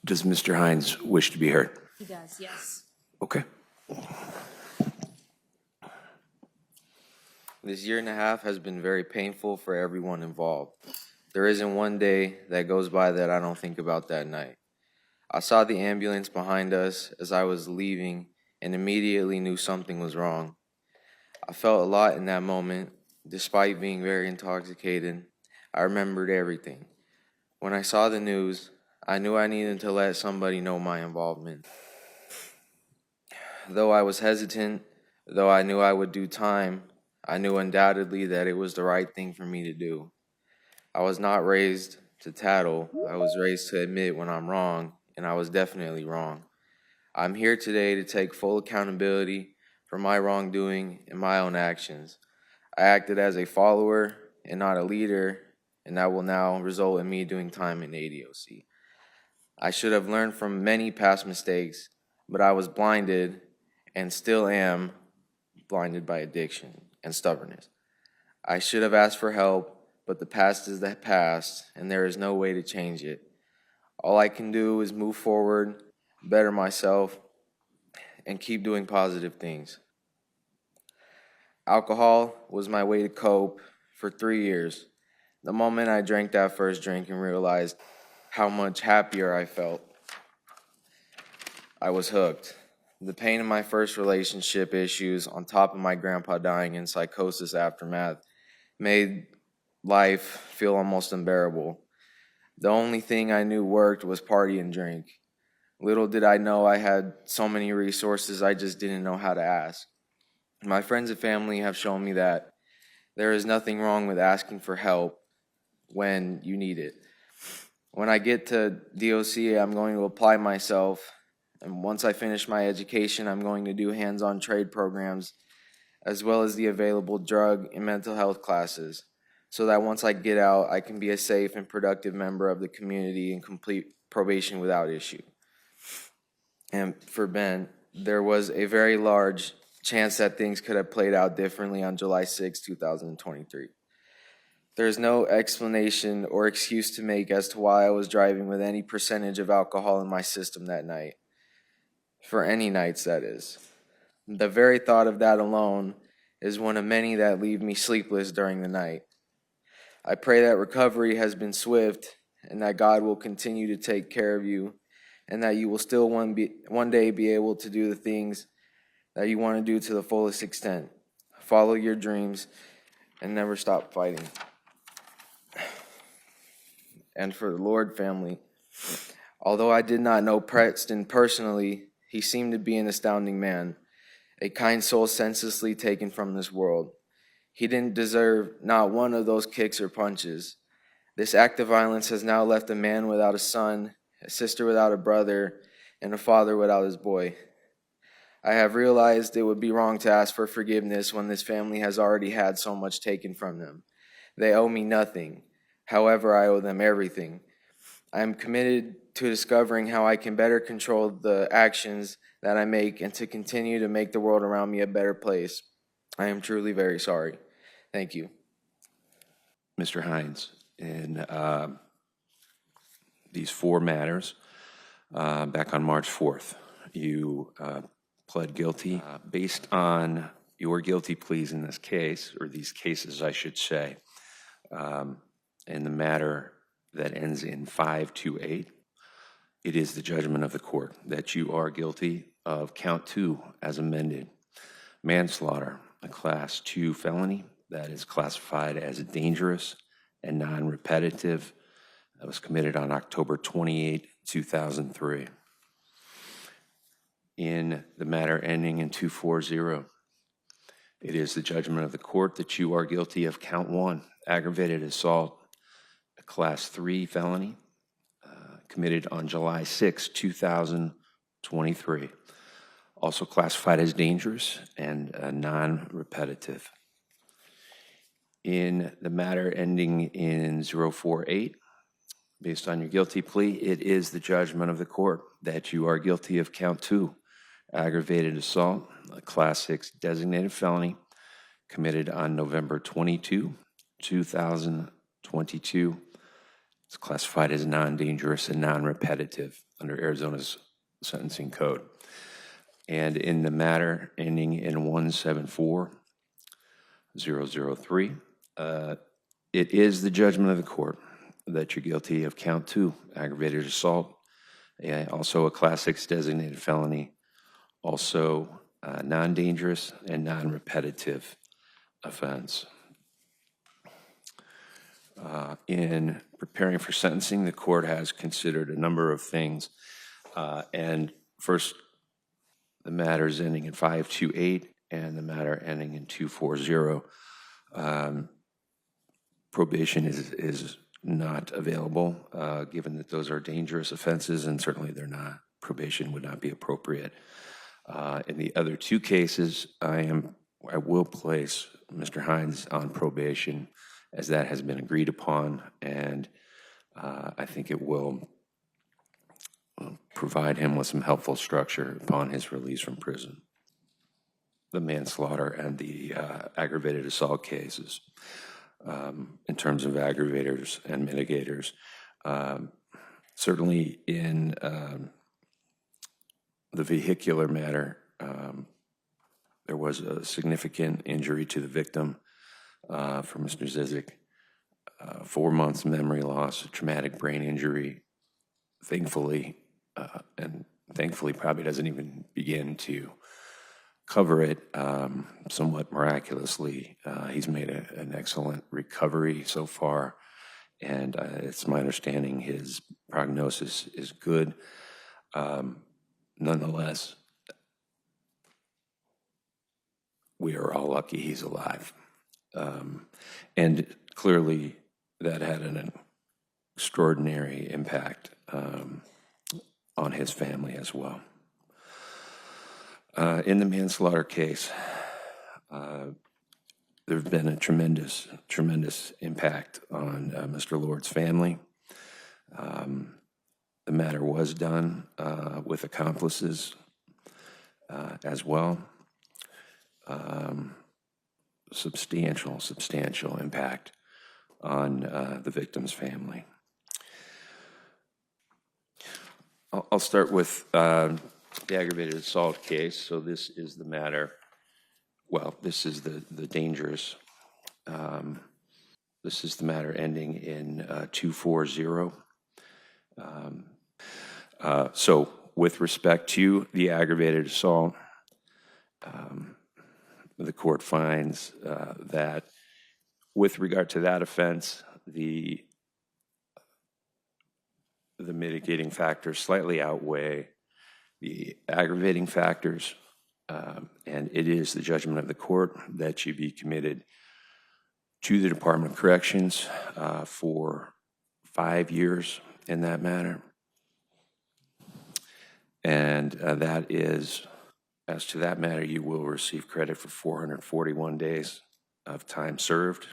Does Mr. Hines wish to be heard? He does, yes. Okay. This year and a half has been very painful for everyone involved. There isn't one day that goes by that I don't think about that night. I saw the ambulance behind us as I was leaving and immediately knew something was wrong. I felt a lot in that moment. Despite being very intoxicated, I remembered everything. When I saw the news, I knew I needed to let somebody know my involvement. Though I was hesitant, though I knew I would do time, I knew undoubtedly that it was the right thing for me to do. I was not raised to tattle. I was raised to admit when I'm wrong, and I was definitely wrong. I'm here today to take full accountability for my wrongdoing and my own actions. I acted as a follower and not a leader, and that will now result in me doing time in ADOC. I should have learned from many past mistakes, but I was blinded and still am blinded by addiction and stubbornness. I should have asked for help, but the past is the past, and there is no way to change it. All I can do is move forward, better myself, and keep doing positive things. Alcohol was my way to cope for 3 years. The moment I drank that first drink and realized how much happier I felt, I was hooked. The pain of my first relationship issues, on top of my grandpa dying in psychosis aftermath, made life feel almost unbearable. The only thing I knew worked was party and drink. Little did I know I had so many resources I just didn't know how to ask. My friends and family have shown me that there is nothing wrong with asking for help when you need it. When I get to DOC, I'm going to apply myself, and once I finish my education, I'm going to do hands-on trade programs as well as the available drug and mental health classes, so that once I get out, I can be a safe and productive member of the community and complete probation without issue. And for Ben, there was a very large chance that things could have played out differently on July 6, 2023. There's no explanation or excuse to make as to why I was driving with any percentage of alcohol in my system that night. For any nights, that is. The very thought of that alone is one of many that leave me sleepless during the night. I pray that recovery has been swift and that God will continue to take care of you and that you will still one day be able to do the things that you want to do to the fullest extent. Follow your dreams and never stop fighting. And for the Lord family, although I did not know Preston personally, he seemed to be an astounding man, a kind soul senselessly taken from this world. He didn't deserve not one of those kicks or punches. This act of violence has now left a man without a son, a sister without a brother, and a father without his boy. I have realized it would be wrong to ask for forgiveness when this family has already had so much taken from them. They owe me nothing. However, I owe them everything. I am committed to discovering how I can better control the actions that I make and to continue to make the world around me a better place. I am truly very sorry. Thank you. Mr. Hines, in these four matters, back on March 4th, you pled guilty. Based on your guilty pleas in this case, or these cases, I should say, in the matter that ends in 528, it is the judgment of the court that you are guilty of count 2 as amended, manslaughter, a class 2 felony that is classified as dangerous and non-repetitive. That was committed on October 28, 2003. In the matter ending in 240, it is the judgment of the court that you are guilty of count 1, aggravated assault, a class 3 felony committed on July 6, 2023. Also classified as dangerous and non-repetitive. In the matter ending in 048, based on your guilty plea, it is the judgment of the court that you are guilty of count 2, aggravated assault, a class 6 designated felony committed on November 22, 2022, It's classified as non-dangerous and non-repetitive under Arizona's sentencing code. And in the matter ending in 174003, it is the judgment of the court that you're guilty of count 2, aggravated assault, also a Class 6 designated felony, also non-dangerous and non-repetitive offense. In preparing for sentencing, the court has considered a number of things. And first, the matters ending in 528 and the matter ending in 240. Probation is not available, given that those are dangerous offenses, and certainly they're not. Probation would not be appropriate. In the other 2 cases, I will place Mr. Hines on probation, as that has been agreed upon, and I think it will provide him with some helpful structure upon his release from prison. The manslaughter and the aggravated assault cases, in terms of aggravators and mitigators, certainly in the vehicular matter, there was a significant injury to the victim for Mr. Zizik, 4 months memory loss, a traumatic brain injury. Thankfully probably doesn't even begin to cover it. Somewhat miraculously, he's made an excellent recovery so far, and it's my understanding his prognosis is good. Nonetheless, we are all lucky he's alive. And clearly that had an extraordinary impact on his family as well. In the manslaughter case, there's been a tremendous impact on Mr. Lord's family. The matter was done with accomplices as well. Substantial impact on the victim's family. I'll start with the aggravated assault case. So this is the matter, well, this is the dangerous, this is the matter ending in 240. So with respect to the aggravated assault, the court finds that with regard to that offense, the mitigating factors slightly outweigh the aggravating factors, and it is the judgment of the court that you be committed to the Department of Corrections for 5 years in that matter. And that is, as to that matter, you will receive credit for 441 days of time served.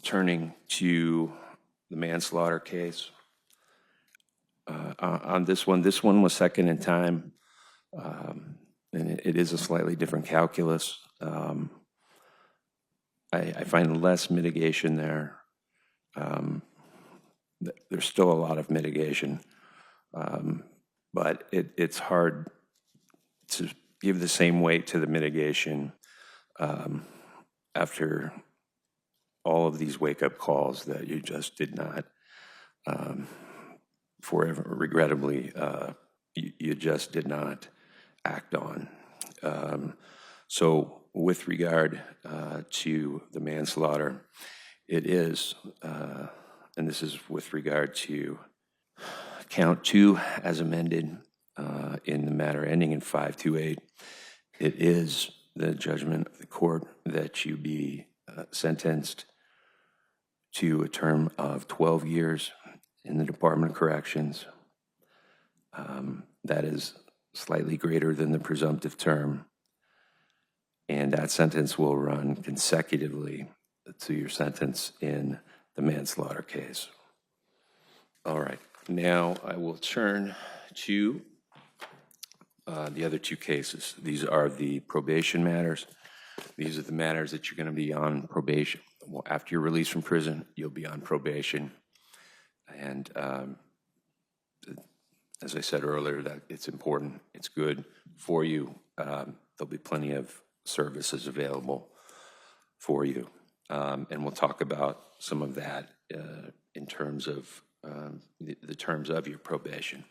Turning to the manslaughter case, on this one was second in time, and it is a slightly different calculus. I find less mitigation there. There's still a lot of mitigation, but it's hard to give the same weight to the mitigation after all of these wake-up calls that you just did not, regrettably, you just did not act on. So with regard to the manslaughter, it is, and this is with regard to count 2 as amended in the matter ending in 528, it is the judgment of the court that you be sentenced to a term of 12 years in the Department of Corrections. That is slightly greater than the presumptive term, and that sentence will run consecutively to your sentence in the manslaughter case. All right, now I will turn to the other 2 cases. These are the probation matters. These are the matters that you're going to be on probation Well, after you're released from prison, you'll be on probation. And as I said earlier, that it's important, it's good for you. There'll be plenty of services available for you. And we'll talk about some of that in terms of the terms of your probation.